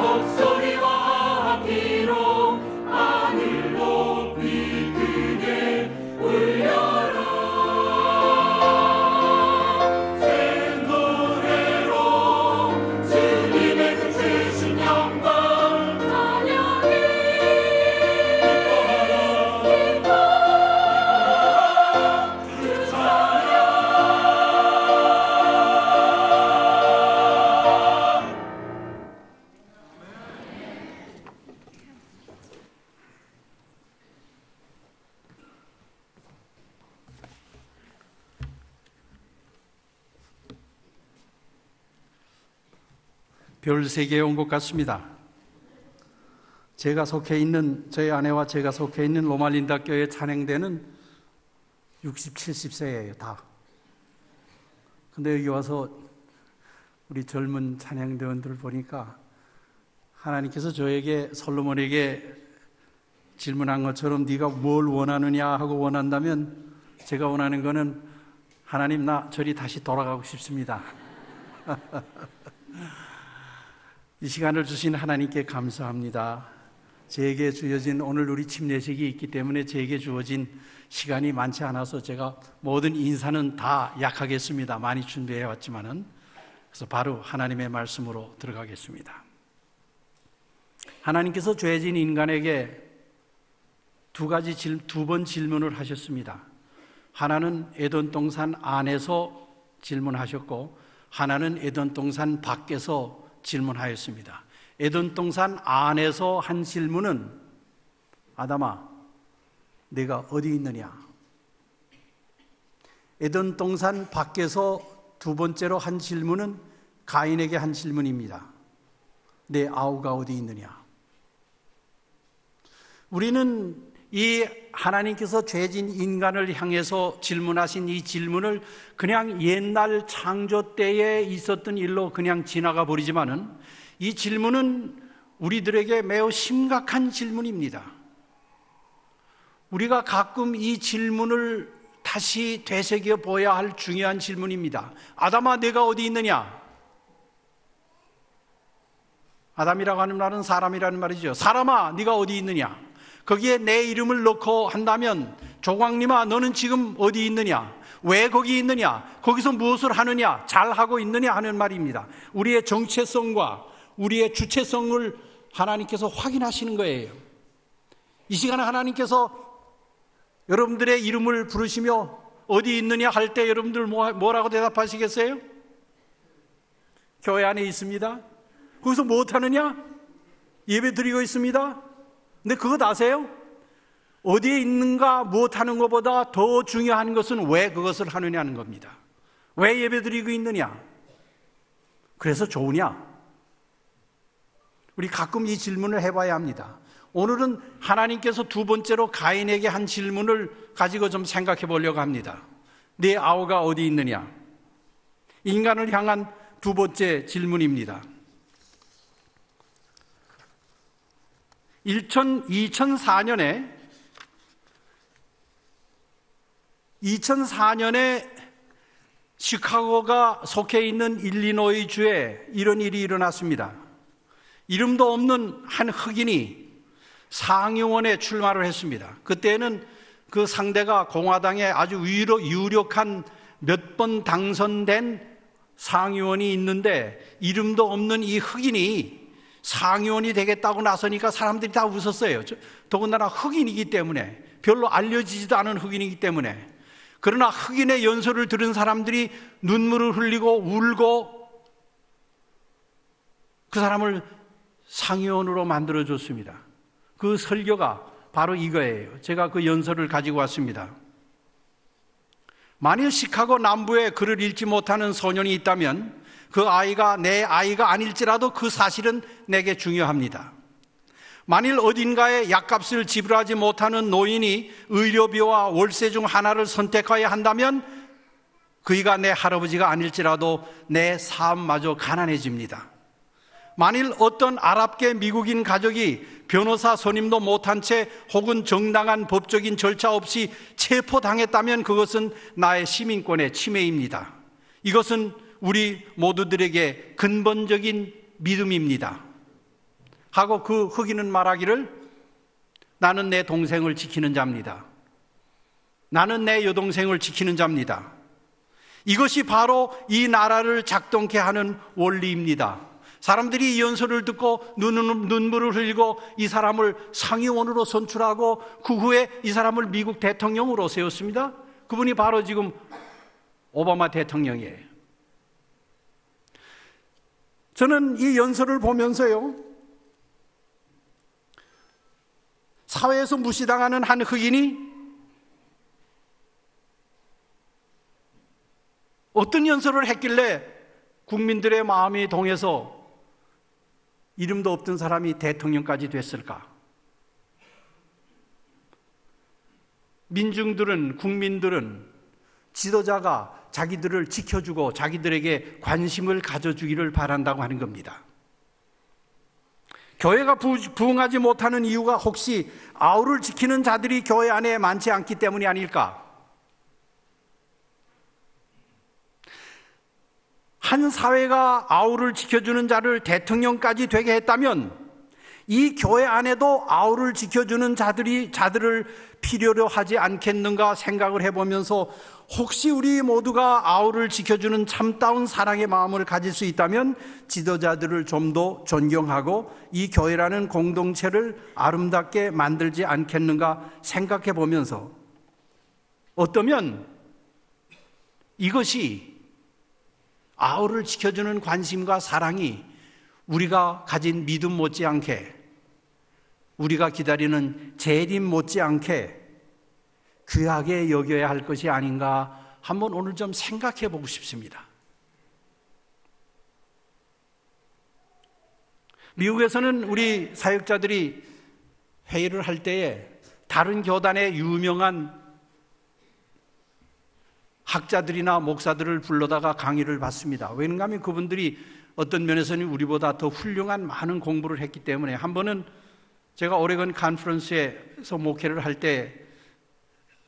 목소리와 기로 하늘 높이 크게 울려라. 새 노래로 주님의 그 크신 영광 찬양해. 기뻐하라 주 찬양. 별 3개에 온 것 같습니다. 제가 속해 있는, 저희 아내와 제가 속해 있는 로말린다 교회 찬양대는 60, 70세예요, 다. 근데 여기 와서 우리 젊은 찬양대원들을 보니까 하나님께서 저에게, 솔로몬에게 질문한 것처럼 네가 뭘 원하느냐 하고 원한다면 제가 원하는 거는 하나님, 나 저리 다시 돌아가고 싶습니다. 이 시간을 주신 하나님께 감사합니다. 제게 주어진, 오늘 우리 침례식이 있기 때문에 제게 주어진 시간이 많지 않아서 제가 모든 인사는 다 약하겠습니다. 많이 준비해 왔지만은. 그래서 바로 하나님의 말씀으로 들어가겠습니다. 하나님께서 죄진 인간에게 두 번 질문을 하셨습니다. 하나는 에덴 동산 안에서 질문하셨고, 하나는 에덴 동산 밖에서 질문하였습니다. 에덴 동산 안에서 한 질문은 아담아, 내가 어디 있느냐? 에덴 동산 밖에서 두 번째로 한 질문은 가인에게 한 질문입니다. 내 아우가 어디 있느냐? 우리는 이 하나님께서 죄진 인간을 향해서 질문하신 이 질문을 그냥 옛날 창조 때에 있었던 일로 그냥 지나가 버리지만은 이 질문은 우리들에게 매우 심각한 질문입니다. 우리가 가끔 이 질문을 다시 되새겨 보아야 할 중요한 질문입니다. 아담아, 내가 어디 있느냐? 아담이라고 하는 말은 사람이라는 말이죠. 사람아, 네가 어디 있느냐? 거기에 내 이름을 넣고 한다면, 조광님아, 너는 지금 어디 있느냐? 왜 거기 있느냐? 거기서 무엇을 하느냐? 잘하고 있느냐? 하는 말입니다. 우리의 정체성과 우리의 주체성을 하나님께서 확인하시는 거예요. 이 시간에 하나님께서 여러분들의 이름을 부르시며 어디 있느냐 할 때 여러분들 뭐라고 대답하시겠어요? 교회 안에 있습니다. 거기서 무엇 하느냐? 예배 드리고 있습니다. 근데 그것 아세요? 어디에 있는가 무엇 하는 것보다 더 중요한 것은 왜 그것을 하느냐 하는 겁니다. 왜 예배 드리고 있느냐? 그래서 좋으냐? 우리 가끔 이 질문을 해봐야 합니다. 오늘은 하나님께서 두 번째로 가인에게 한 질문을 가지고 좀 생각해 보려고 합니다. 네 아우가 어디 있느냐? 인간을 향한 두 번째 질문입니다. 2004년에 시카고가 속해 있는 일리노이 주에 이런 일이 일어났습니다. 이름도 없는 한 흑인이 상의원에 출마를 했습니다. 그때는 그 상대가 공화당의 아주 유력한 몇 번 당선된 상의원이 있는데, 이름도 없는 이 흑인이 상의원이 되겠다고 나서니까 사람들이 다 웃었어요. 더군다나 흑인이기 때문에, 별로 알려지지도 않은 흑인이기 때문에. 그러나 흑인의 연설을 들은 사람들이 눈물을 흘리고 울고 그 사람을 상의원으로 만들어줬습니다. 그 설교가 바로 이거예요. 제가 그 연설을 가지고 왔습니다. 만일 시카고 남부에 글을 읽지 못하는 소년이 있다면 그 아이가 내 아이가 아닐지라도 그 사실은 내게 중요합니다. 만일 어딘가에 약값을 지불하지 못하는 노인이 의료비와 월세 중 하나를 선택해야 한다면 그이가 내 할아버지가 아닐지라도 내 삶마저 가난해집니다. 만일 어떤 아랍계 미국인 가족이 변호사 선임도 못한 채 혹은 정당한 법적인 절차 없이 체포당했다면 그것은 나의 시민권의 침해입니다. 이것은 우리 모두들에게 근본적인 믿음입니다. 하고 그 흑인은 말하기를 나는 내 동생을 지키는 자입니다. 나는 내 여동생을 지키는 자입니다. 이것이 바로 이 나라를 작동케 하는 원리입니다. 사람들이 이 연설을 듣고 눈물을 흘리고 이 사람을 상임원으로 선출하고 그 후에 이 사람을 미국 대통령으로 세웠습니다. 그분이 바로 지금 오바마 대통령이에요. 저는 이 연설을 보면서요, 사회에서 무시당하는 한 흑인이 어떤 연설을 했길래 국민들의 마음이 동해서 이름도 없던 사람이 대통령까지 됐을까? 민중들은, 국민들은 지도자가 자기들을 지켜주고 자기들에게 관심을 가져주기를 바란다고 하는 겁니다. 교회가 부흥하지 못하는 이유가 혹시 아우를 지키는 자들이 교회 안에 많지 않기 때문이 아닐까? 한 사회가 아우를 지켜주는 자를 대통령까지 되게 했다면 이 교회 안에도 아우를 지켜주는 자들을 필요로 하지 않겠는가 생각을 해보면서 혹시 우리 모두가 아우를 지켜주는 참다운 사랑의 마음을 가질 수 있다면 지도자들을 좀 더 존경하고 이 교회라는 공동체를 아름답게 만들지 않겠는가 생각해 보면서 어쩌면 이것이 아우를 지켜주는 관심과 사랑이 우리가 가진 믿음 못지않게, 우리가 기다리는 재림 못지않게 귀하게 여겨야 할 것이 아닌가 한번 오늘 좀 생각해 보고 싶습니다. 미국에서는 우리 사역자들이 회의를 할 때에 다른 교단의 유명한 학자들이나 목사들을 불러다가 강의를 받습니다. 왜냐하면 그분들이 어떤 면에서는 우리보다 더 훌륭한 많은 공부를 했기 때문에. 한 번은 제가 오레건 컨퍼런스에서 목회를 할 때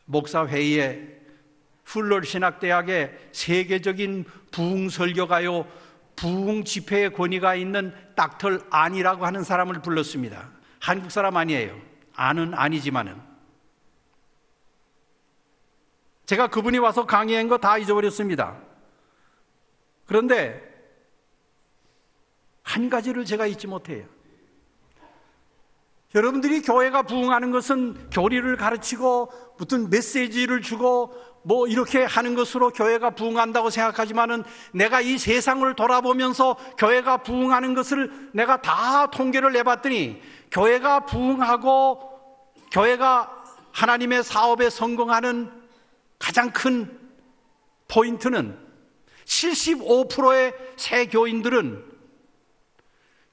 목사 회의에 풀러 신학대학의 세계적인 부흥 설교가요, 부흥 집회의 권위가 있는 닥터 안이라고 하는 사람을 불렀습니다. 한국 사람 아니에요. 안은 아니지만은. 제가 그분이 와서 강의한 거 다 잊어버렸습니다. 그런데 한 가지를 제가 잊지 못해요. 여러분들이 교회가 부흥하는 것은 교리를 가르치고 무슨 메시지를 주고 뭐 이렇게 하는 것으로 교회가 부흥한다고 생각하지만은 내가 이 세상을 돌아보면서 교회가 부흥하는 것을 내가 다 통계를 내봤더니 교회가 부흥하고 교회가 하나님의 사업에 성공하는 가장 큰 포인트는 75%의 새 교인들은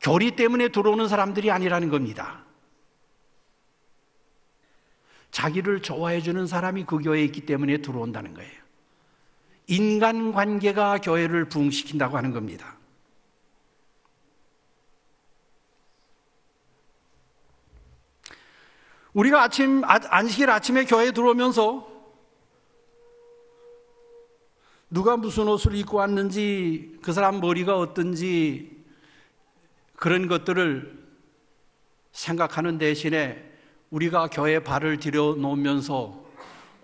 교리 때문에 들어오는 사람들이 아니라는 겁니다. 자기를 좋아해 주는 사람이 그 교회에 있기 때문에 들어온다는 거예요. 인간관계가 교회를 부흥시킨다고 하는 겁니다. 우리가 안식일 아침에 교회에 들어오면서 누가 무슨 옷을 입고 왔는지, 그 사람 머리가 어떤지 그런 것들을 생각하는 대신에 우리가 교회에 발을 들여 놓으면서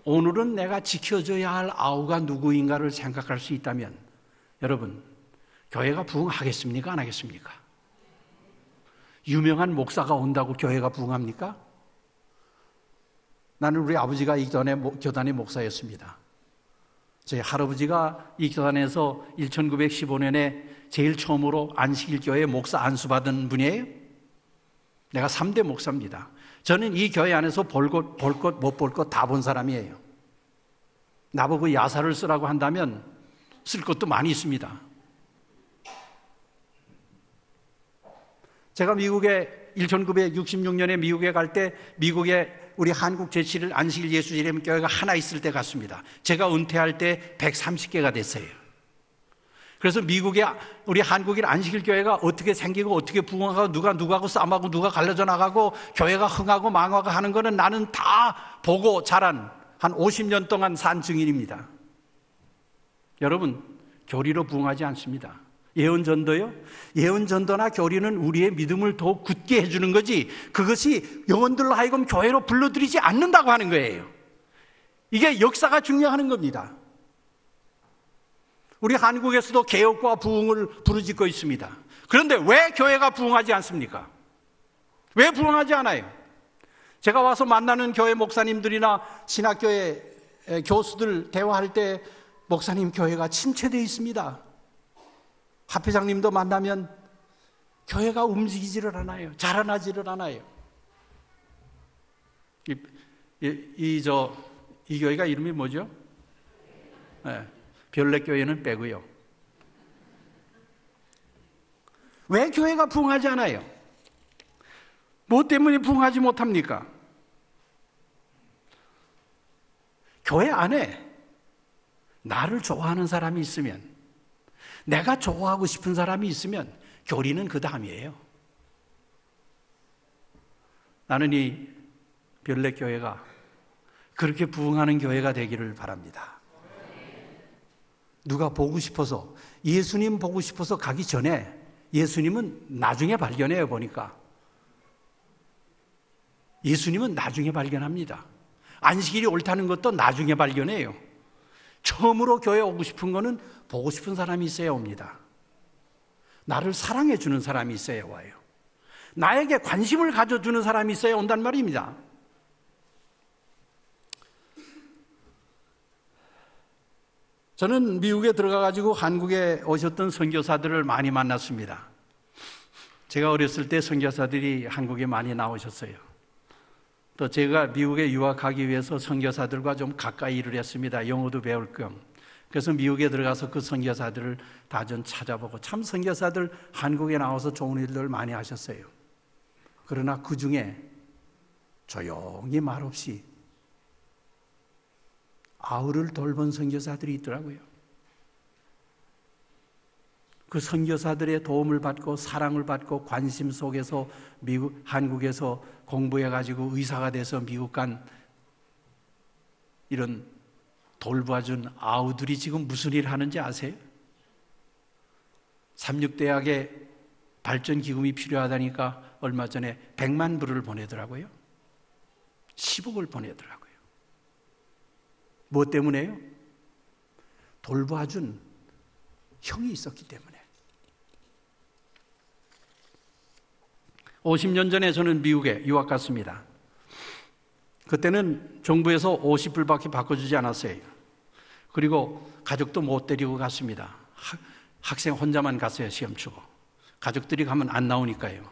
오늘은 내가 지켜줘야 할 아우가 누구인가를 생각할 수 있다면 여러분, 교회가 부흥하겠습니까? 안 하겠습니까? 유명한 목사가 온다고 교회가 부흥합니까? 나는 우리 아버지가 이 교단의 목사였습니다. 저희 할아버지가 이 교단에서 1915년에 제일 처음으로 안식일 교회 목사 안수받은 분이에요. 내가 3대 목사입니다. 저는 이 교회 안에서 볼 것 못 볼 것 다 본 사람이에요. 나보고 야사를 쓰라고 한다면 쓸 것도 많이 있습니다. 제가 미국에 1966년에 미국에 갈 때 미국에 우리 한국 제7일 안식일 예수제림 교회가 하나 있을 때 갔습니다. 제가 은퇴할 때 130개가 됐어요. 그래서 미국에 우리 한국인 안식일 교회가 어떻게 생기고 어떻게 부흥하고 누가 누구하고 싸움하고 누가 갈라져 나가고 교회가 흥하고 망하고 하는 거는 나는 다 보고 자란 한 50년 동안 산 증인입니다. 여러분, 교리로 부흥하지 않습니다. 예언전도요? 예언전도나 교리는 우리의 믿음을 더 굳게 해주는 거지, 그것이 영혼들로 하여금 교회로 불러들이지 않는다고 하는 거예요. 이게 역사가 중요한 겁니다. 우리 한국에서도 개혁과 부흥을 부르짖고 있습니다. 그런데 왜 교회가 부흥하지 않습니까? 왜 부흥하지 않아요? 제가 와서 만나는 교회 목사님들이나 신학교의 교수들 대화할 때, 목사님, 교회가 침체되어 있습니다. 합회장님도 만나면 교회가 움직이지를 않아요. 자라나지를 않아요. 이 교회가 이름이 뭐죠? 네, 별내교회는 빼고요. 왜 교회가 부흥하지 않아요? 뭐 때문에 부흥하지 못합니까? 교회 안에 나를 좋아하는 사람이 있으면, 내가 좋아하고 싶은 사람이 있으면 교리는 그 다음이에요. 나는 이 별내교회가 그렇게 부흥하는 교회가 되기를 바랍니다. 누가 보고 싶어서, 예수님 보고 싶어서 가기 전에, 예수님은 나중에 발견해요. 보니까 예수님은 나중에 발견합니다. 안식일이 옳다는 것도 나중에 발견해요. 처음으로 교회 오고 싶은 거는 보고 싶은 사람이 있어야 옵니다. 나를 사랑해 주는 사람이 있어야 와요. 나에게 관심을 가져주는 사람이 있어야 온단 말입니다. 저는 미국에 들어가가지고 한국에 오셨던 선교사들을 많이 만났습니다. 제가 어렸을 때 선교사들이 한국에 많이 나오셨어요. 또 제가 미국에 유학하기 위해서 선교사들과 좀 가까이 일을 했습니다. 영어도 배울 겸. 그래서 미국에 들어가서 그 선교사들을 다 좀 찾아보고, 참 선교사들 한국에 나와서 좋은 일들 많이 하셨어요. 그러나 그 중에 조용히 말없이 아우를 돌본 선교사들이 있더라고요. 그 선교사들의 도움을 받고 사랑을 받고 관심 속에서 한국에서 공부해가지고 의사가 돼서 미국 간 이런 돌봐준 아우들이 지금 무슨 일을 하는지 아세요? 삼육대학에 발전기금이 필요하다니까 얼마 전에 100만 불을 보내더라고요. 10억을 보내더라고요. 뭐 때문에요? 돌봐준 형이 있었기 때문에. 50년 전에 저는 미국에 유학 갔습니다. 그때는 정부에서 50불밖에 바꿔주지 않았어요. 그리고 가족도 못 데리고 갔습니다. 학생 혼자만 갔어요. 시험 치고. 가족들이 가면 안 나오니까요.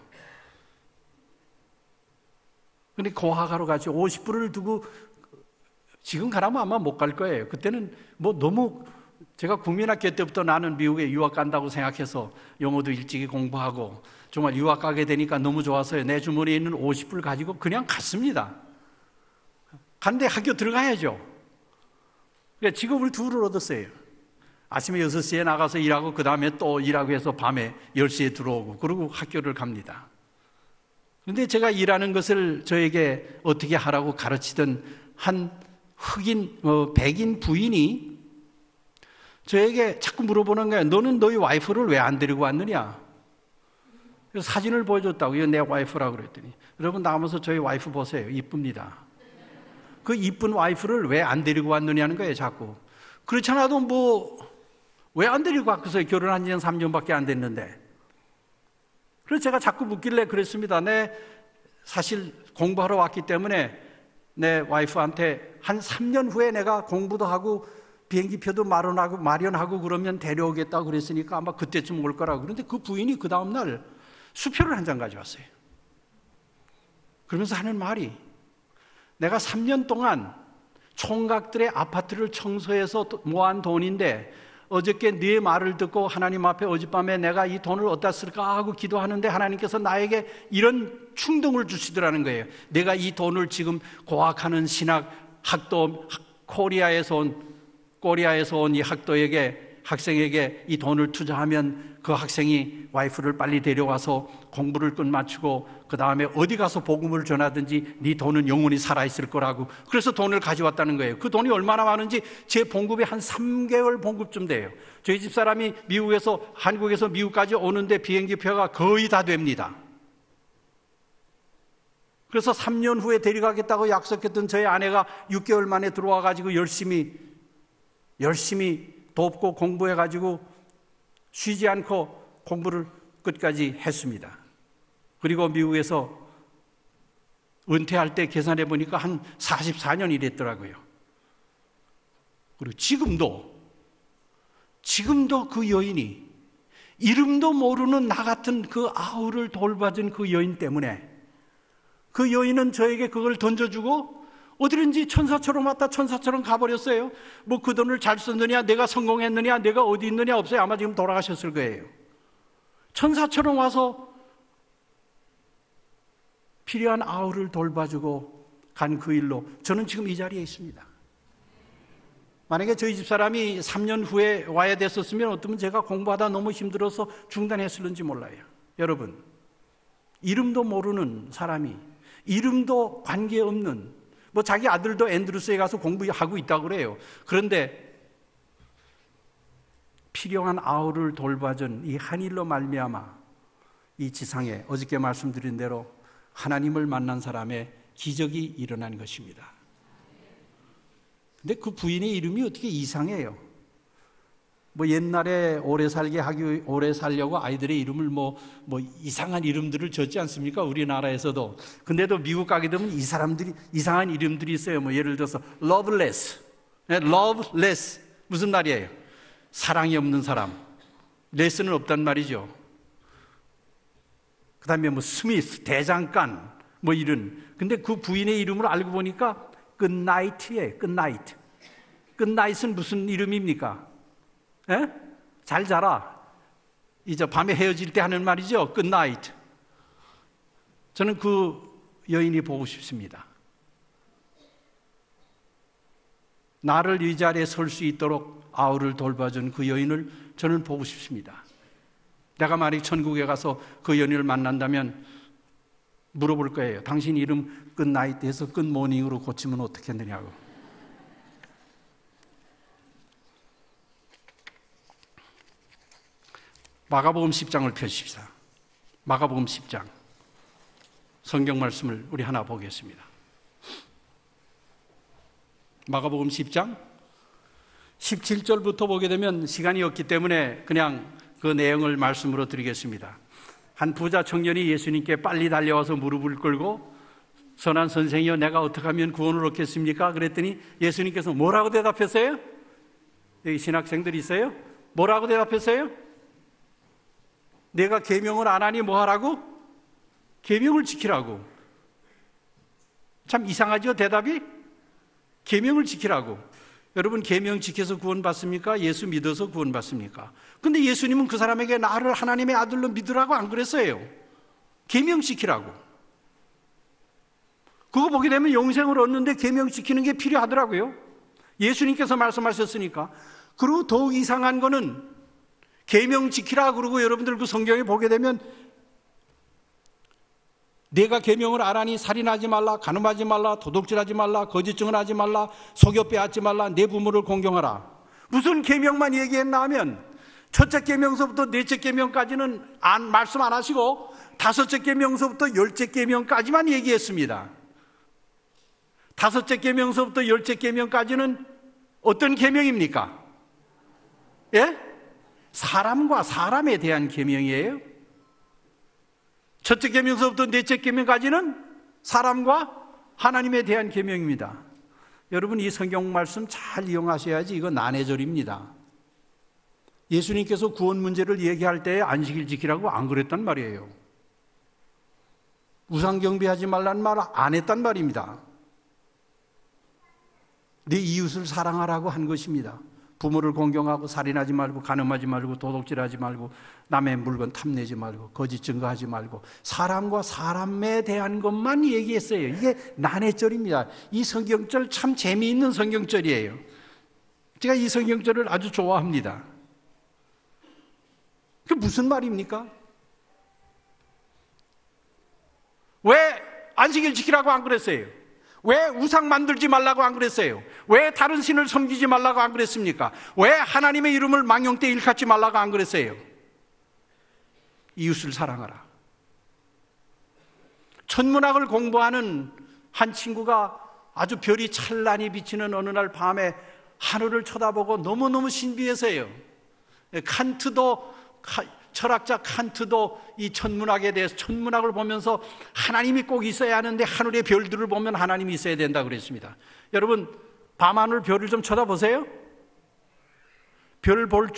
근데 고아가로 가서 50불을 두고 지금 가라면 아마 못 갈 거예요. 그때는 뭐 너무, 제가 국민학교 때부터 나는 미국에 유학 간다고 생각해서 영어도 일찍이 공부하고 정말 유학 가게 되니까 너무 좋아서요. 내 주머니에 있는 50불 가지고 그냥 갔습니다. 갔는데 학교 들어가야죠. 그러니까 직업을 둘을 얻었어요. 아침에 6시에 나가서 일하고 그 다음에 또 일하고 해서 밤에 10시에 들어오고, 그리고 학교를 갑니다. 그런데 제가 일하는 것을 저에게 어떻게 하라고 가르치던 한 백인 부인이 저에게 자꾸 물어보는 거예요. 너는 너희 와이프를 왜 안 데리고 왔느냐? 그래서 사진을 보여줬다고. 이거 내 와이프라고 그랬더니, 여러분 나가면서 저희 와이프 보세요. 이쁩니다. 그 이쁜 와이프를 왜 안 데리고 왔느냐는 거예요. 자꾸. 그렇지 않아도 뭐 왜 안 데리고 왔겠어요? 결혼한 지는 3년밖에 안 됐는데. 그래서 제가 자꾸 묻길래 그랬습니다. 사실 공부하러 왔기 때문에 내 와이프한테 한 3년 후에 내가 공부도 하고 비행기표도 마련하고 그러면 데려오겠다고 그랬으니까 아마 그때쯤 올 거라고. 그런데 그 부인이 그 다음날 수표를 한 장 가져왔어요. 그러면서 하는 말이, 내가 3년 동안 총각들의 아파트를 청소해서 모은 돈인데 어저께 네 말을 듣고 하나님 앞에 어젯밤에 내가 이 돈을 어디다 쓸까 하고 기도하는데 하나님께서 나에게 이런 충동을 주시더라는 거예요. 내가 이 돈을 지금 고학하는 신학 학도 코리아에서 온 이 학도에게 학생에게 이 돈을 투자하면 그 학생이 와이프를 빨리 데려와서 공부를 끝마치고 그 다음에 어디 가서 복음을 전하든지 네 돈은 영원히 살아있을 거라고. 그래서 돈을 가져왔다는 거예요. 그 돈이 얼마나 많은지 제 봉급이 한 3개월 봉급쯤 돼요. 저희 집사람이 한국에서 미국까지 오는데 비행기 표가 거의 다 됩니다. 그래서 3년 후에 데려가겠다고 약속했던 저희 아내가 6개월 만에 들어와 가지고 열심히 돕고 공부해 가지고 쉬지 않고 공부를 끝까지 했습니다. 그리고 미국에서 은퇴할 때 계산해 보니까 한 44년 일했더라고요. 그리고 지금도 그 여인이, 이름도 모르는 나 같은 그 아우를 돌봐준 그 여인 때문에, 그 여인은 저에게 그걸 던져주고 어디든지 천사처럼 왔다 천사처럼 가버렸어요. 뭐 그 돈을 잘 썼느냐, 내가 성공했느냐, 내가 어디 있느냐 없어요. 아마 지금 돌아가셨을 거예요. 천사처럼 와서 필요한 아우를 돌봐주고 간 그 일로 저는 지금 이 자리에 있습니다. 만약에 저희 집사람이 3년 후에 와야 됐었으면 어쩌면 제가 공부하다 너무 힘들어서 중단했을는지 몰라요. 여러분, 이름도 모르는 사람이, 이름도 관계없는, 뭐 자기 아들도 앤드루스에 가서 공부하고 있다고 그래요. 그런데 필요한 아우를 돌봐준 이 한 일로 말미암아 이 지상에 어저께 말씀드린 대로 하나님을 만난 사람의 기적이 일어난 것입니다. 근데 그 부인의 이름이 어떻게 이상해요? 뭐 옛날에 오래 살려고 아이들의 이름을 뭐 이상한 이름들을 줬지 않습니까? 우리나라에서도. 근데도 미국 가게 되면 이 사람들이 이상한 이름들이 있어요. 뭐 예를 들어서 loveless. loveless. 무슨 말이에요? 사랑이 없는 사람. less는 없단 말이죠. 그 다음에 뭐 스미스, 대장간, 뭐 이런. 근데 그 부인의 이름을 알고 보니까 끝나이트예요. 끝나이트. 끝나이트는 무슨 이름입니까? 에? 잘 자라. 이제 밤에 헤어질 때 하는 말이죠. 끝나이트. 저는 그 여인이 보고 싶습니다. 나를 이 자리에 설 수 있도록 아우를 돌봐준 그 여인을 저는 보고 싶습니다. 내가 만약 천국에 가서 그 여인을 만난다면 물어볼 거예요. 당신 이름 끝나이트에서 끝모닝으로 고치면 어떻게 했느냐고. 마가복음 10장을 펴십시다. 마가복음 10장. 성경 말씀을 우리 하나 보겠습니다. 마가복음 10장 17절부터 보게 되면 시간이 없기 때문에 그냥 그 내용을 말씀으로 드리겠습니다. 한 부자 청년이 예수님께 빨리 달려와서 무릎을 꿇고 선한 선생이여 내가 어떻게 하면 구원을 얻겠습니까? 그랬더니 예수님께서 뭐라고 대답했어요? 여기 신학생들이 있어요? 뭐라고 대답했어요? 내가 계명을 안 하니 뭐 하라고? 계명을 지키라고. 참 이상하죠, 대답이? 계명을 지키라고. 여러분, 계명 지켜서 구원받습니까? 예수 믿어서 구원받습니까? 근데 예수님은 그 사람에게 나를 하나님의 아들로 믿으라고 안 그랬어요. 계명 지키라고. 그거 보게 되면 영생을 얻는데 계명 지키는 게 필요하더라고요. 예수님께서 말씀하셨으니까. 그리고 더욱 이상한 거는 계명 지키라 그러고 여러분들 그 성경에 보게 되면 내가 계명을 안 하니 살인하지 말라, 간음하지 말라, 도둑질하지 말라, 거짓 증언하지 말라, 속여 빼앗지 말라, 내 부모를 공경하라. 무슨 계명만 얘기했나 하면 첫째 계명서부터 넷째 계명까지는 말씀 안 하시고 다섯째 계명서부터 열째 계명까지만 얘기했습니다. 다섯째 계명서부터 열째 계명까지는 어떤 계명입니까? 예? 사람과 사람에 대한 계명이에요. 첫째 계명서부터 넷째 계명까지는 사람과 하나님에 대한 계명입니다. 여러분, 이 성경 말씀 잘 이용하셔야지. 이거 난해절입니다. 예수님께서 구원 문제를 얘기할 때에 안식일 지키라고 안 그랬단 말이에요. 우상 경배하지 말라는 말 안 했단 말입니다. 네 이웃을 사랑하라고 한 것입니다. 부모를 공경하고 살인하지 말고 간음하지 말고 도둑질하지 말고 남의 물건 탐내지 말고 거짓 증거하지 말고 사람과 사람에 대한 것만 얘기했어요. 이게 난해절입니다. 이 성경절 참 재미있는 성경절이에요. 제가 이 성경절을 아주 좋아합니다. 그게 무슨 말입니까? 왜 안식일 지키라고 안 그랬어요? 왜 우상 만들지 말라고 안 그랬어요? 왜 다른 신을 섬기지 말라고 안 그랬습니까? 왜 하나님의 이름을 망령되이 일컫지 말라고 안 그랬어요? 이웃을 사랑하라. 천문학을 공부하는 한 친구가 아주 별이 찬란히 비치는 어느 날 밤에 하늘을 쳐다보고 너무너무 신비해서요. 철학자 칸트도 이 천문학에 대해서 천문학을 보면서 하나님이 꼭 있어야 하는데 하늘의 별들을 보면 하나님이 있어야 된다고 그랬습니다. 여러분, 밤하늘 별을 좀 쳐다보세요. 별 볼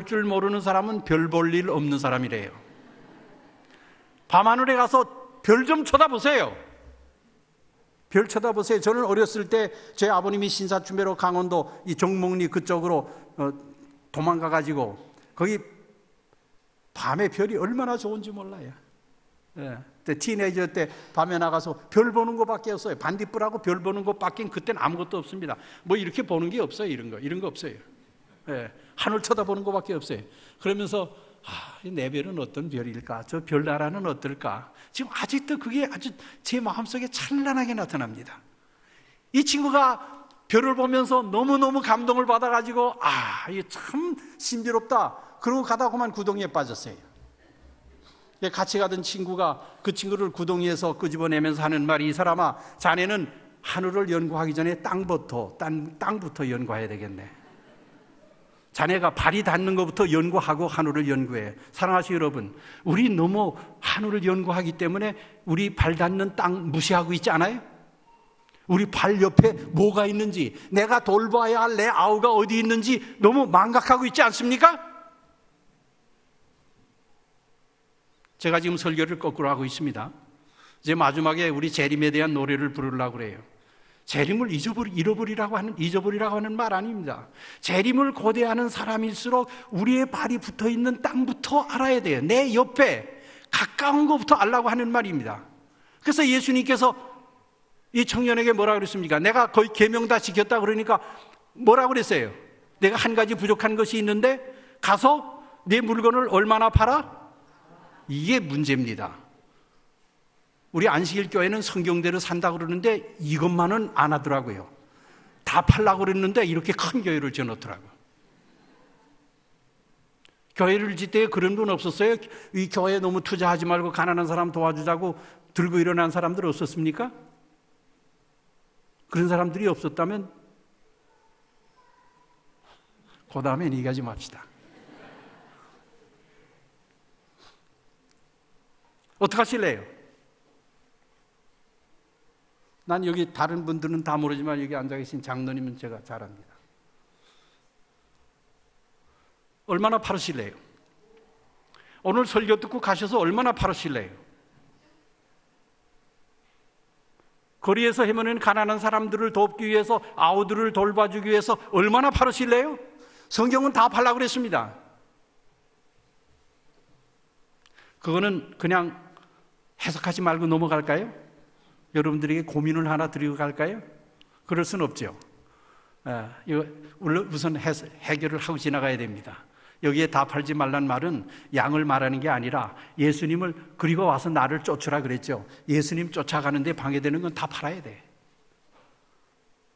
줄 모르는 사람은 별 볼 일 없는 사람이래요. 밤하늘에 가서 별 좀 쳐다보세요. 별 쳐다보세요. 저는 어렸을 때 제 아버님이 신사춘배로 강원도 이 정목리 그쪽으로 도망가가지고 거기 밤에 별이 얼마나 좋은지 몰라요. 예. 티네이저 때 밤에 나가서 별 보는 것밖에 없어요. 반딧불하고 별 보는 것밖에 그때는 아무것도 없습니다. 뭐 이렇게 보는 게 없어요. 이런 거 없어요. 예. 하늘 쳐다보는 것밖에 없어요. 그러면서 내 별은 어떤 별일까? 저 별나라는 어떨까? 지금 아직도 그게 아주 제 마음속에 찬란하게 나타납니다. 이 친구가 별을 보면서 너무너무 감동을 받아가지고 이게 참 신비롭다. 그러고 가다 그만 구덩이에 빠졌어요. 같이 가던 친구가 그 친구를 구덩이에서 끄집어내면서 하는 말이, 이 사람아, 자네는 하늘을 연구하기 전에 땅부터 연구해야 되겠네. 자네가 발이 닿는 것부터 연구하고 하늘을 연구해. 사랑하시는 여러분, 우리 너무 하늘을 연구하기 때문에 우리 발 닿는 땅 무시하고 있지 않아요? 우리 발 옆에 뭐가 있는지, 내가 돌봐야 할 내 아우가 어디 있는지 너무 망각하고 있지 않습니까? 제가 지금 설교를 거꾸로 하고 있습니다. 이제 마지막에 우리 재림에 대한 노래를 부르려고 그래요. 재림을 잊어버리라고 하는 말 아닙니다. 재림을 고대하는 사람일수록 우리의 발이 붙어있는 땅부터 알아야 돼요. 내 옆에 가까운 것부터 알라고 하는 말입니다. 그래서 예수님께서 이 청년에게 뭐라 그랬습니까? 내가 거의 계명 다 지켰다 그러니까 뭐라 그랬어요? 내가 한 가지 부족한 것이 있는데 가서 내 물건을 얼마나 팔아? 이게 문제입니다. 우리 안식일 교회는 성경대로 산다고 그러는데 이것만은 안 하더라고요. 다 팔라고 그랬는데 이렇게 큰 교회를 지어놓더라고요. 교회를 짓 때 그런 분 없었어요? 이 교회에 너무 투자하지 말고 가난한 사람 도와주자고 들고 일어난 사람들 없었습니까? 그런 사람들이 없었다면 그 다음에 얘기하지 맙시다. 어떡하실래요? 난 여기 다른 분들은 다 모르지만 여기 앉아 계신 장로님은 제가 잘 압니다. 얼마나 팔으실래요? 오늘 설교 듣고 가셔서 얼마나 팔으실래요? 거리에서 헤매는 가난한 사람들을 돕기 위해서, 아우들을 돌봐주기 위해서 얼마나 팔으실래요? 성경은 다 팔라고 그랬습니다. 그거는 그냥 해석하지 말고 넘어갈까요? 여러분들에게 고민을 하나 드리고 갈까요? 그럴 수는 없죠. 이거 우선 해결을 하고 지나가야 됩니다. 여기에 다 팔지 말란 말은 양을 말하는 게 아니라 예수님을 그리고 와서 나를 쫓으라 그랬죠. 예수님 쫓아가는데 방해되는 건 다 팔아야 돼.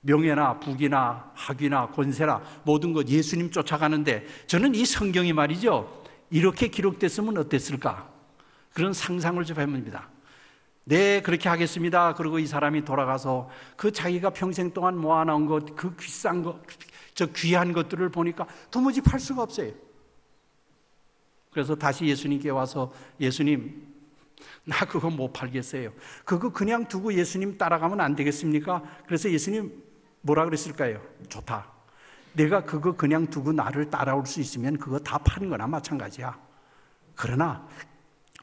명예나 부귀나 학위나 권세나 모든 것 예수님 쫓아가는데, 저는 이 성경이 말이죠, 이렇게 기록됐으면 어땠을까? 그런 상상을 좀 해봅니다. 네, 그렇게 하겠습니다. 그리고 이 사람이 돌아가서 그 자기가 평생 동안 모아놓은 것, 그 비싼 것, 저 귀한 것들을 보니까 도무지 팔 수가 없어요. 그래서 다시 예수님께 와서, 예수님, 나 그거 못 팔겠어요. 그거 그냥 두고 예수님 따라가면 안 되겠습니까? 그래서 예수님 뭐라 그랬을까요? 좋다. 내가 그거 그냥 두고 나를 따라올 수 있으면 그거 다 파는 거나 마찬가지야. 그러나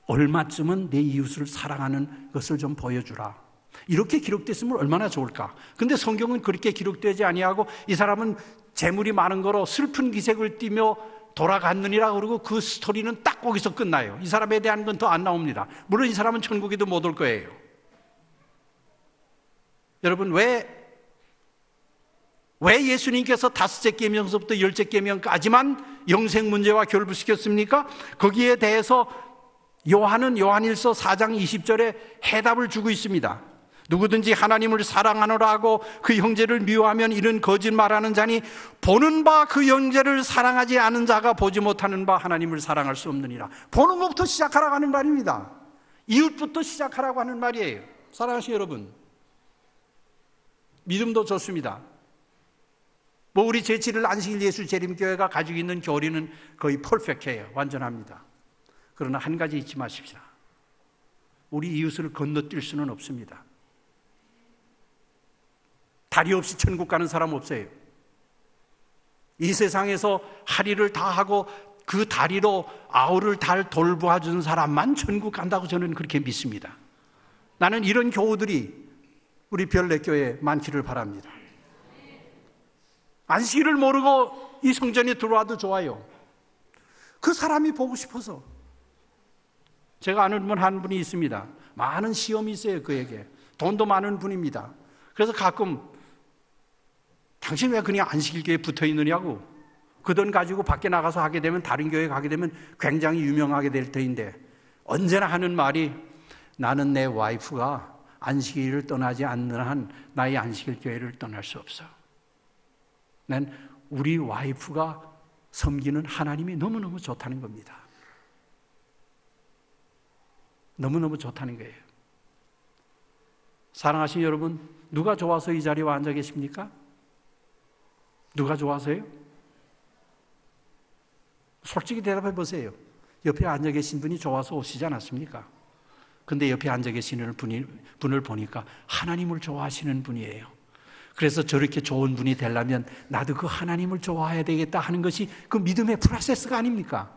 얼마쯤은 내 이웃을 사랑하는 것을 좀 보여주라. 이렇게 기록됐으면 얼마나 좋을까. 근데 성경은 그렇게 기록되지 아니하고 이 사람은 재물이 많은 거로 슬픈 기색을 띠며 돌아갔느니라 그러고 그 스토리는 딱 거기서 끝나요. 이 사람에 대한 건 더 안 나옵니다. 물론 이 사람은 천국에도 못 올 거예요. 여러분, 왜 왜 예수님께서 5째 계명서부터 10째 계명까지만 영생 문제와 결부시켰습니까? 거기에 대해서 요한은 요한일서 4장 20절에 해답을 주고 있습니다. 누구든지 하나님을 사랑하노라 하고 그 형제를 미워하면 이는 거짓말하는 자니 보는 바 그 형제를 사랑하지 않은 자가 보지 못하는 바 하나님을 사랑할 수 없느니라. 보는 것부터 시작하라고 하는 말입니다. 이웃부터 시작하라고 하는 말이에요. 사랑하시는 여러분, 믿음도 좋습니다. 뭐 우리 제7일 안식일 예수 재림교회가 가지고 있는 교리는 거의 퍼펙트해요. 완전합니다. 그러나 한 가지 잊지 마십시다. 우리 이웃을 건너뛸 수는 없습니다. 다리 없이 천국 가는 사람 없어요. 이 세상에서 할 일을 다 하고 그 다리로 아우를 달 돌보아주는 사람만 천국 간다고 저는 그렇게 믿습니다. 나는 이런 교우들이 우리 별내교회에 많기를 바랍니다. 안식일을 모르고 이 성전에 들어와도 좋아요. 그 사람이 보고 싶어서. 제가 아는 분 한 분이 있습니다. 많은 시험이 있어요. 그에게 돈도 많은 분입니다. 그래서 가끔 당신 왜 그냥 안식일교회에 붙어있느냐고, 그 돈 가지고 밖에 나가서 하게 되면, 다른 교회 가게 되면 굉장히 유명하게 될 터인데 언제나 하는 말이, 나는 내 와이프가 안식일을 떠나지 않는 한 나의 안식일교회를 떠날 수 없어. 난 우리 와이프가 섬기는 하나님이 너무너무 좋다는 겁니다. 너무너무 좋다는 거예요. 사랑하신 여러분, 누가 좋아서 이 자리에 앉아 계십니까? 누가 좋아서요? 솔직히 대답해 보세요. 옆에 앉아 계신 분이 좋아서 오시지 않았습니까? 근데 옆에 앉아 계시는 분을 보니까 하나님을 좋아하시는 분이에요. 그래서 저렇게 좋은 분이 되려면 나도 그 하나님을 좋아해야 되겠다 하는 것이 그 믿음의 프로세스가 아닙니까?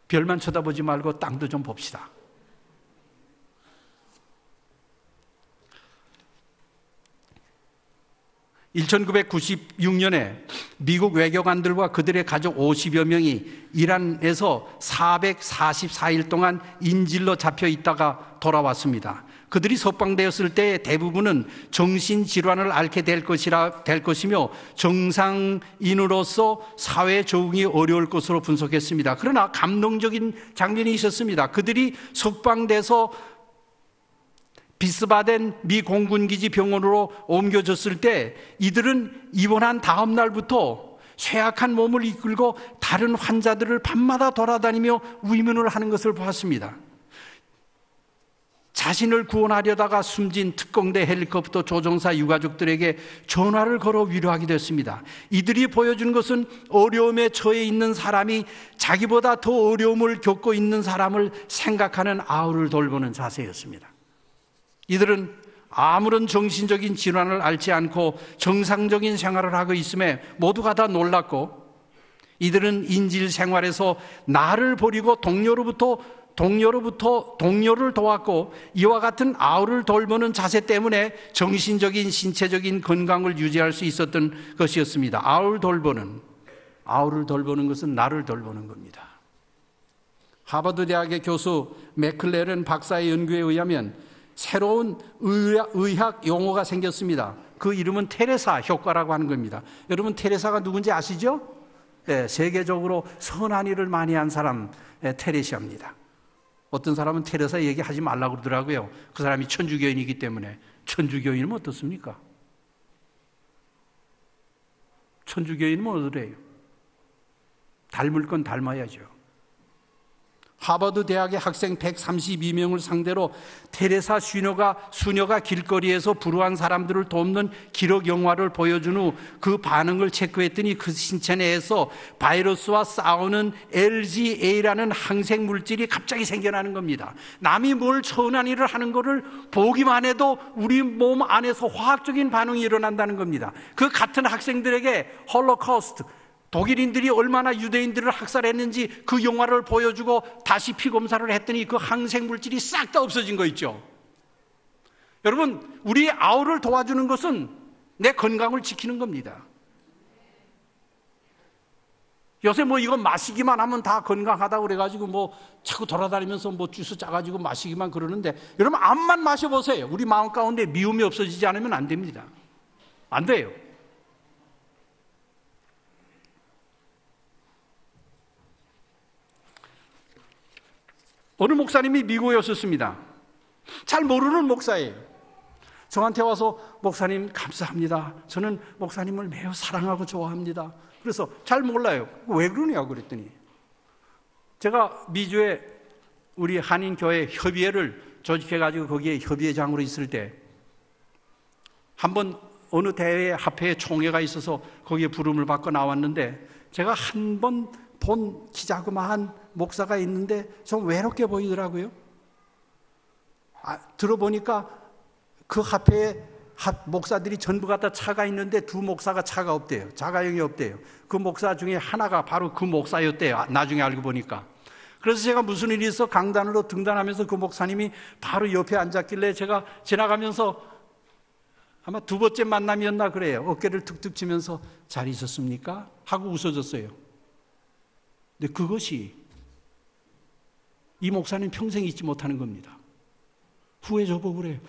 별만 쳐다보지 말고 땅도 좀 봅시다. (1996년에) 미국 외교관들과 그들의 가족 50여 명이 이란에서 444일 동안 인질로 잡혀 있다가 돌아왔습니다. 그들이 석방되었을 때 대부분은 정신질환을 앓게 될 것이며 정상인으로서 사회 적응이 어려울 것으로 분석했습니다. 그러나 감동적인 장면이 있었습니다. 그들이 석방돼서 비스바덴 미 공군기지 병원으로 옮겨졌을 때 이들은 입원한 다음 날부터 쇠약한 몸을 이끌고 다른 환자들을 밤마다 돌아다니며 위문을 하는 것을 보았습니다. 자신을 구원하려다가 숨진 특공대 헬리콥터 조종사 유가족들에게 전화를 걸어 위로하기도 했습니다. 이들이 보여준 것은 어려움에 처해 있는 사람이 자기보다 더 어려움을 겪고 있는 사람을 생각하는 아우를 돌보는 자세였습니다. 이들은 아무런 정신적인 질환을 앓지 않고 정상적인 생활을 하고 있음에 모두가 다 놀랐고, 이들은 인질 생활에서 나를 버리고 동료를 도왔고, 이와 같은 아우를 돌보는 자세 때문에 정신적인 신체적인 건강을 유지할 수 있었던 것이었습니다. 아우를 돌보는 것은 나를 돌보는 겁니다. 하버드 대학의 교수 맥클레런 박사의 연구에 의하면 새로운 의학 용어가 생겼습니다. 그 이름은 테레사 효과라고 하는 겁니다. 여러분, 테레사가 누군지 아시죠? 네, 세계적으로 선한 일을 많이 한 사람, 테레시아입니다. 어떤 사람은 테레사 얘기하지 말라고 그러더라고요. 그 사람이 천주교인이기 때문에. 천주교인은 어떻습니까? 천주교인은 어떠래요? 닮을 건 닮아야죠. 하버드 대학의 학생 132명을 상대로 테레사 수녀가 길거리에서 불우한 사람들을 돕는 기록 영화를 보여준 후 그 반응을 체크했더니 그 신체 내에서 바이러스와 싸우는 LGA라는 항생 물질이 갑자기 생겨나는 겁니다. 남이 뭘 선한 일을 하는 것을 보기만 해도 우리 몸 안에서 화학적인 반응이 일어난다는 겁니다. 그 같은 학생들에게 홀로코스트, 독일인들이 얼마나 유대인들을 학살했는지 그 영화를 보여주고 다시 피검사를 했더니 그 항생물질이 싹 다 없어진 거 있죠. 여러분, 우리 아우를 도와주는 것은 내 건강을 지키는 겁니다. 요새 뭐 이거 마시기만 하면 다 건강하다고 그래가지고 뭐 자꾸 돌아다니면서 뭐 주스 짜가지고 마시기만 그러는데, 여러분 암만 마셔보세요. 우리 마음 가운데 미움이 없어지지 않으면 안 됩니다. 안 돼요. 어느 목사님이 미국에 오셨습니다. 잘 모르는 목사예요. 저한테 와서 목사님 감사합니다. 저는 목사님을 매우 사랑하고 좋아합니다. 그래서 잘 몰라요. 왜 그러냐고 그랬더니 제가 미주에 우리 한인교회 협의회를 조직해가지고 거기에 협의회장으로 있을 때 한번 어느 대회 합회에 총회가 있어서 거기에 부름을 받고 나왔는데 제가 한 번 본 키자그마한 목사가 있는데 좀 외롭게 보이더라고요. 들어보니까 그 합회에 목사들이 전부 갖다 차가 있는데 두 목사가 차가 없대요. 자가용이 없대요. 그 목사 중에 하나가 바로 그 목사였대요. 나중에 알고 보니까. 그래서 제가 무슨 일이 있어 강단으로 등단하면서 그 목사님이 바로 옆에 앉았길래 제가 지나가면서 아마 두 번째 만남이었나 그래요. 어깨를 툭툭 치면서 잘 있었습니까? 하고 웃어줬어요. 근데 그것이 이 목사님 평생 잊지 못하는 겁니다. 후에 저보고 그래요.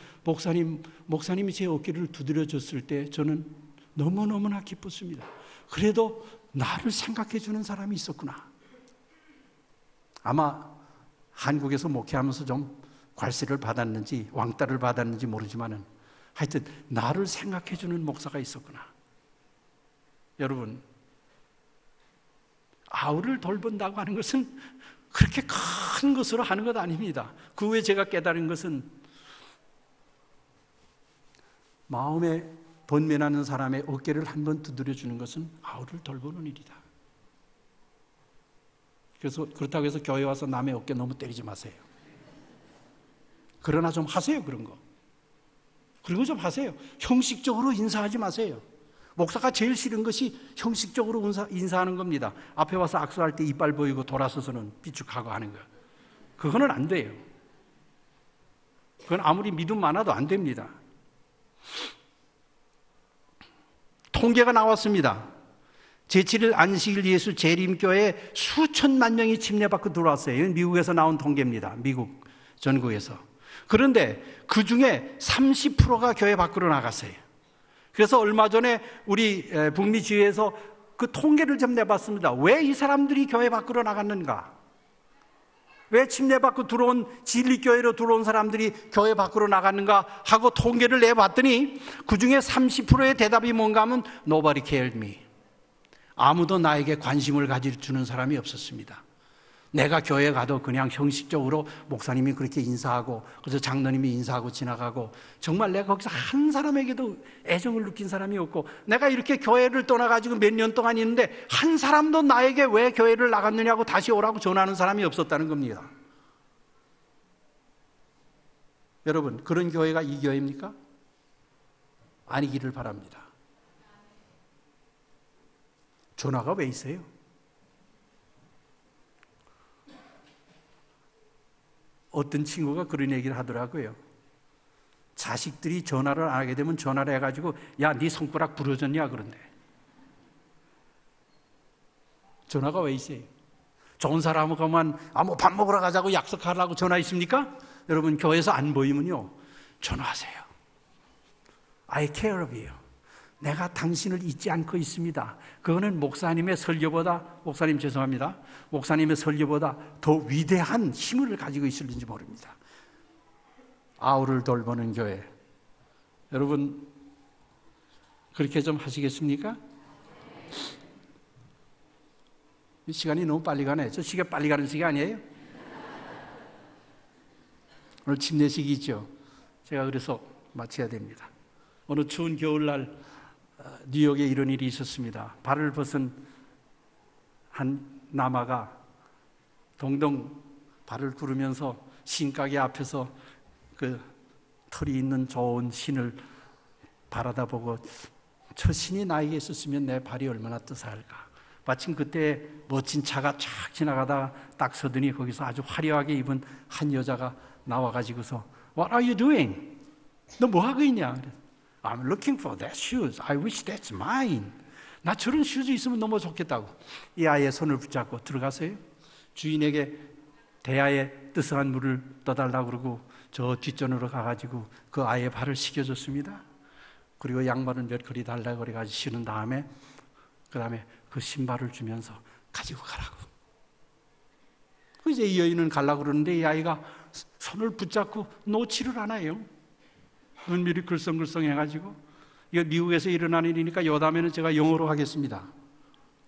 목사님이 제 어깨를 두드려 줬을 때 저는 너무너무나 기뻤습니다. 그래도 나를 생각해 주는 사람이 있었구나. 아마 한국에서 목회하면서 좀 괄세를 받았는지 왕따를 받았는지 모르지만은 하여튼 나를 생각해 주는 목사가 있었구나. 여러분, 아우를 돌본다고 하는 것은 그렇게 큰 것으로 하는 것 아닙니다. 그 후에 제가 깨달은 것은 마음에 번면하는 사람의 어깨를 한번 두드려 주는 것은 아우를 돌보는 일이다. 그래서 그렇다고 해서 교회 와서 남의 어깨 너무 때리지 마세요. 그러나 좀 하세요, 그런 거. 그리고 좀 하세요. 형식적으로 인사하지 마세요. 목사가 제일 싫은 것이 형식적으로 인사하는 겁니다. 앞에 와서 악수할 때 이빨 보이고 돌아서서는 삐죽하고 하는 거. 그거는 안 돼요. 그건 아무리 믿음 많아도 안 됩니다. 통계가 나왔습니다. 제7일 안식일 예수 재림교회에 수천만 명이 침례받고 들어왔어요. 이건 미국에서 나온 통계입니다. 미국 전국에서. 그런데 그 중에 30%가 교회 밖으로 나갔어요. 그래서 얼마 전에 우리 북미 지회에서 그 통계를 좀 내봤습니다. 왜 이 사람들이 교회 밖으로 나갔는가? 왜 침례받고 들어온 진리교회로 들어온 사람들이 교회 밖으로 나갔는가 하고 통계를 내봤더니 그 중에 30%의 대답이 뭔가 하면 Nobody cared me. 아무도 나에게 관심을 가져주는 사람이 없었습니다. 내가 교회 가도 그냥 형식적으로 목사님이 그렇게 인사하고 그래서 장로님이 인사하고 지나가고 정말 내가 거기서 한 사람에게도 애정을 느낀 사람이 없고 내가 이렇게 교회를 떠나가지고 몇 년 동안 있는데 한 사람도 나에게 왜 교회를 나갔느냐고 다시 오라고 전하는 사람이 없었다는 겁니다. 여러분, 그런 교회가 이 교회입니까? 아니기를 바랍니다. 전화가 왜 있어요? 어떤 친구가 그런 얘기를 하더라고요. 자식들이 전화를 안 하게 되면 전화를 해가지고 야, 네 손가락 부러졌냐 그런데. 전화가 왜 있어요? 좋은 사람하고만 뭐 밥 먹으러 가자고 약속하라고 전화 있습니까? 여러분, 교회에서 안 보이면요 전화하세요. I care of you. 내가 당신을 잊지 않고 있습니다. 그거는 목사님의 설교보다, 목사님 죄송합니다, 목사님의 설교보다 더 위대한 힘을 가지고 있을지 모릅니다. 아우를 돌보는 교회. 여러분, 그렇게 좀 하시겠습니까? 이 시간이 너무 빨리 가네. 저 시계 빨리 가는 시기 아니에요? 오늘 침례식이 있죠. 제가 그래서 마쳐야 됩니다. 어느 추운 겨울날 뉴욕에 이런 일이 있었습니다. 발을 벗은 한 남아가 동동 발을 구르면서 신가게 앞에서 그 털이 있는 좋은 신을 바라다 보고 저 신이 나에게 있었으면 내 발이 얼마나 뜨사할까. 마침 그때 멋진 차가 쫙 지나가다가 딱 서더니 거기서 아주 화려하게 입은 한 여자가 나와가지고서 What are you doing? 너 뭐 하고 있냐? I'm looking for that shoes. I wish that's mine. 나 저런 슈즈 있으면 너무 좋겠다고. 이 아이의 손을 붙잡고 들어가세요. 주인에게 대야에 뜨스한 물을 떠달라고 그러고 저 뒷전으로 가가지고 그 아이의 발을 씻겨줬습니다. 그리고 양말을 몇 걸이 달라고 그래가지고 신은 다음에 그 다음에 그 신발을 주면서 가지고 가라고. 이제 이 여인은 가려고 그러는데 이 아이가 손을 붙잡고 놓지를 않아요. 눈밀이 글썽글썽 해가지고. 이거 미국에서 일어나는 일이니까 요 다음에는 제가 영어로 하겠습니다.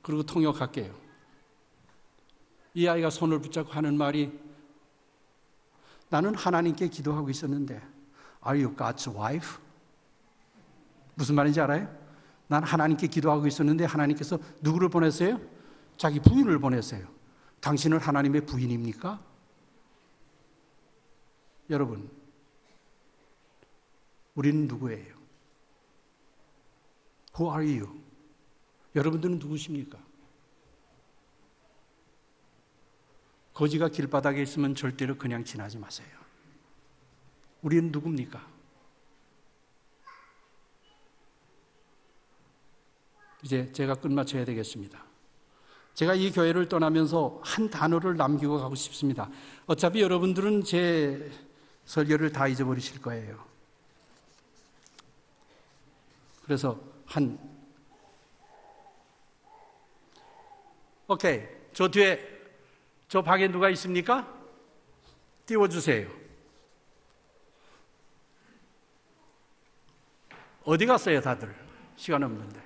그리고 통역할게요. 이 아이가 손을 붙잡고 하는 말이, 나는 하나님께 기도하고 있었는데 Are you God's wife? 무슨 말인지 알아요? 난 하나님께 기도하고 있었는데 하나님께서 누구를 보냈어요? 자기 부인을 보냈어요. 당신은 하나님의 부인입니까? 여러분, 우리는 누구예요? Who are you? 여러분들은 누구십니까? 거지가 길바닥에 있으면 절대로 그냥 지나지 마세요. 우리는 누굽니까? 이제 제가 끝마쳐야 되겠습니다. 제가 이 교회를 떠나면서 한 단어를 남기고 가고 싶습니다. 어차피 여러분들은 제 설교를 다 잊어버리실 거예요. 그래서 오케이. 저 뒤에, 저 방에 누가 있습니까? 띄워주세요. 어디 갔어요, 다들? 시간 없는데.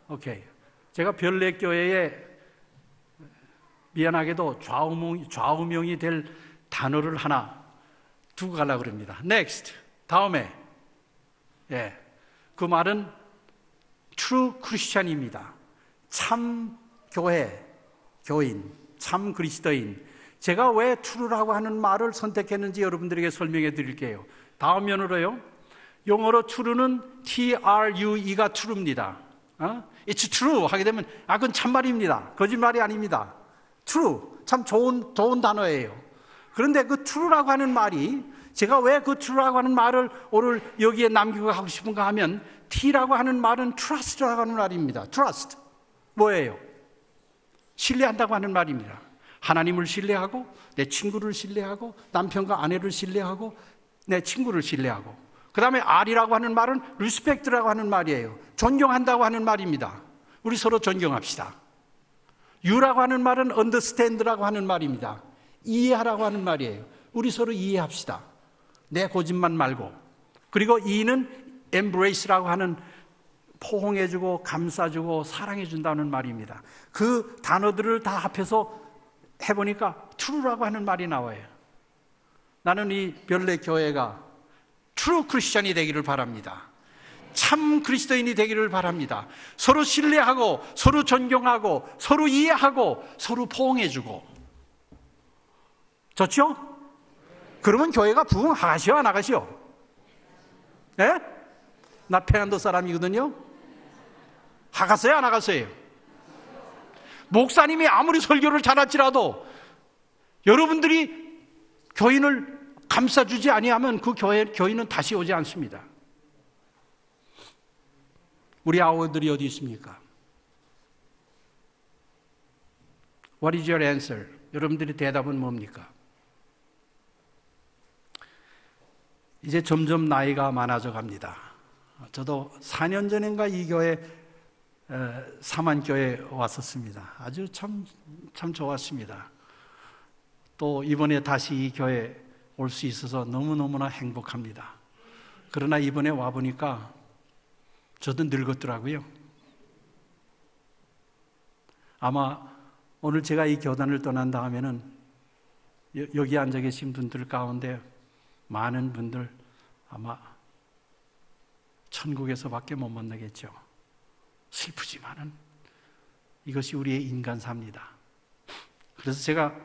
오케이. 제가 별내교회에 미안하게도 좌우명이 될 단어를 하나 두고 가려고 합니다. Next. 다음에. 예. 그 말은 true Christian입니다. 참 교회, 교인, 참 그리스도인. 제가 왜 true라고 하는 말을 선택했는지 여러분들에게 설명해 드릴게요. 다음 면으로요. 영어로 true는 T-R-U-E가 true입니다. It's true 하게 되면 그건 참말입니다. 거짓말이 아닙니다. True, 참 좋은 단어예요. 그런데 그 true라고 하는 말이, 제가 왜 그 true라고 하는 말을 오늘 여기에 남기고 하고 싶은가 하면, T라고 하는 말은 trust라고 하는 말입니다. Trust. 뭐예요? 신뢰한다고 하는 말입니다. 하나님을 신뢰하고, 내 친구를 신뢰하고, 남편과 아내를 신뢰하고, 내 친구를 신뢰하고. 그 다음에 R이라고 하는 말은 respect라고 하는 말이에요. 존경한다고 하는 말입니다. 우리 서로 존경합시다. U라고 하는 말은 understand라고 하는 말입니다. 이해하라고 하는 말이에요. 우리 서로 이해합시다. 내 고집만 말고. 그리고 E는 embrace라고 하는, 포옹해주고 감싸주고 사랑해준다는 말입니다. 그 단어들을 다 합해서 해보니까 true라고 하는 말이 나와요. 나는 이 별내 교회가 true 크리스천이 되기를 바랍니다. 참 그리스도인이 되기를 바랍니다. 서로 신뢰하고, 서로 존경하고, 서로 이해하고, 서로 포옹해주고. 좋죠? 그러면 교회가 부흥하시오, 안 하시오? 네? 나 페란도 사람이거든요. 하갔어요, 안 하갔어요? 목사님이 아무리 설교를 잘할지라도 여러분들이 교인을 감싸주지 아니하면 그 교인은 다시 오지 않습니다. 우리 아우들이 어디 있습니까? What is your answer? 여러분들의 대답은 뭡니까? 이제 점점 나이가 많아져 갑니다. 저도 4년 전인가 이 교회 사만교회 왔었습니다. 아주 참 좋았습니다. 또 이번에 다시 이 교회 올 수 있어서 너무너무나 행복합니다. 그러나 이번에 와보니까 저도 늙었더라고요. 아마 오늘 제가 이 교단을 떠난 다음에는 여기 앉아 계신 분들 가운데 많은 분들 아마 천국에서밖에 못 만나겠죠. 슬프지만은 이것이 우리의 인간사입니다. 그래서 제가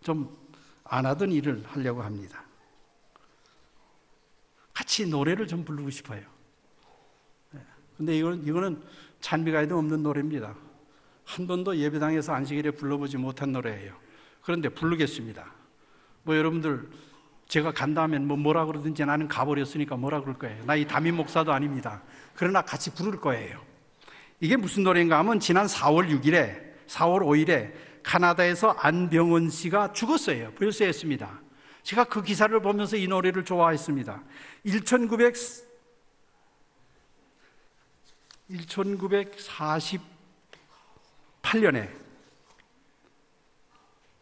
좀 안 하던 일을 하려고 합니다. 같이 노래를 좀 부르고 싶어요. 근데 이거는 찬미가에도 없는 노래입니다. 한 번도 예배당에서 안식일에 불러보지 못한 노래예요. 그런데 부르겠습니다. 뭐 여러분들 제가 간 다음엔 뭐라 그러든지 나는 가버렸으니까 뭐라 그럴 거예요. 나 이 담임 목사도 아닙니다. 그러나 같이 부를 거예요. 이게 무슨 노래인가 하면 지난 4월 5일에 카나다에서 안병원 씨가 죽었어요. 불세했습니다. 제가 그 기사를 보면서 이 노래를 좋아했습니다. 1948년에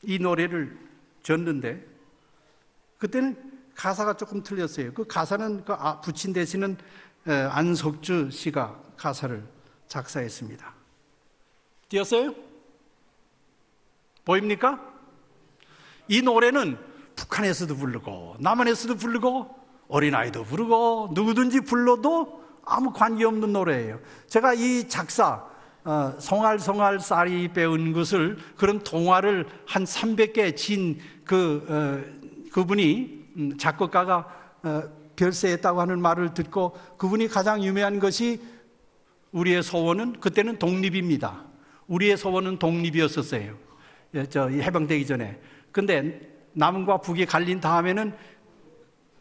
이 노래를 졌는데 그때는 가사가 조금 틀렸어요. 그 가사는 부친 대신은 안석주 씨가 가사를 작사했습니다. 띄었어요? 보입니까? 이 노래는 북한에서도 부르고 남한에서도 부르고 어린아이도 부르고 누구든지 불러도 아무 관계없는 노래예요. 제가 이 작사 송알송알 쌀이 배운 것을 그런 동화를 한 300개 진 그분이 작곡가가 별세했다고 하는 말을 듣고 그분이 가장 유명한 것이 우리의 소원은 그때는 독립입니다. 우리의 소원은 독립이었었어요. 해방되기 전에. 근데 남과 북이 갈린 다음에는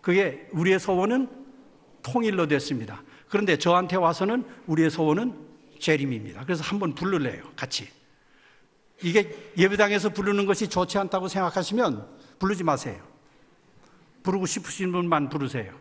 그게 우리의 소원은 통일로 됐습니다. 그런데 저한테 와서는 우리의 소원은 재림입니다. 그래서 한번 부르래요, 같이. 이게 예배당에서 부르는 것이 좋지 않다고 생각하시면 부르지 마세요. 부르고 싶으신 분만 부르세요.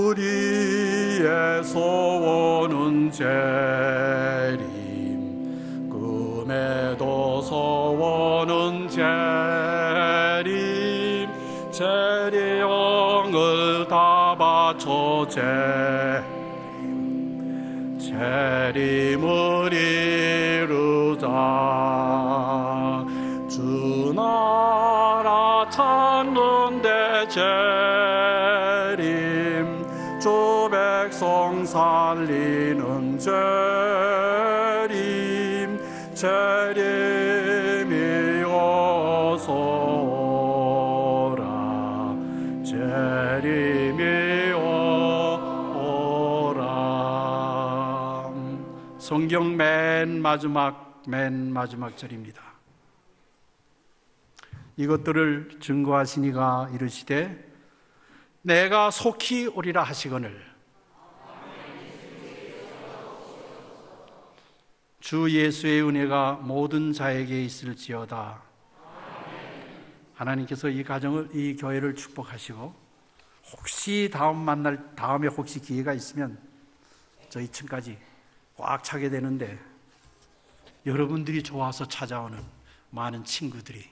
우리의 소원은 재림, 금에도 소원은 재림, 재령을 다 바쳐 재림을 이루자. 주 나라 찾는데 재림, 주 백성 살리는 재림, 재림이 어서 오라, 재림이 오라. 성경 맨 마지막 절입니다. 이것들을 증거하시니가 이르시되 내가 속히 오리라 하시거늘 주 예수의 은혜가 모든 자에게 있을지어다. 하나님께서 이 가정을, 이 교회를 축복하시고 혹시 다음에 혹시 기회가 있으면 저희 층까지 꽉 차게 되는데 여러분들이 좋아서 찾아오는 많은 친구들이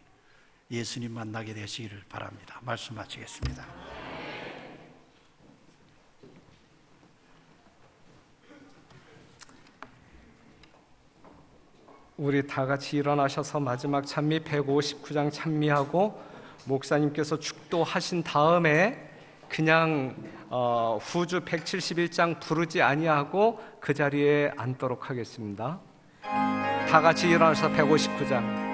예수님 만나게 되시기를 바랍니다. 말씀 마치겠습니다. 우리 다 같이 일어나셔서 마지막 찬미 159장 찬미하고 목사님께서 축도하신 다음에 그냥 후주 171장 부르지 아니하고 그 자리에 앉도록 하겠습니다. 다 같이 일어나서 159장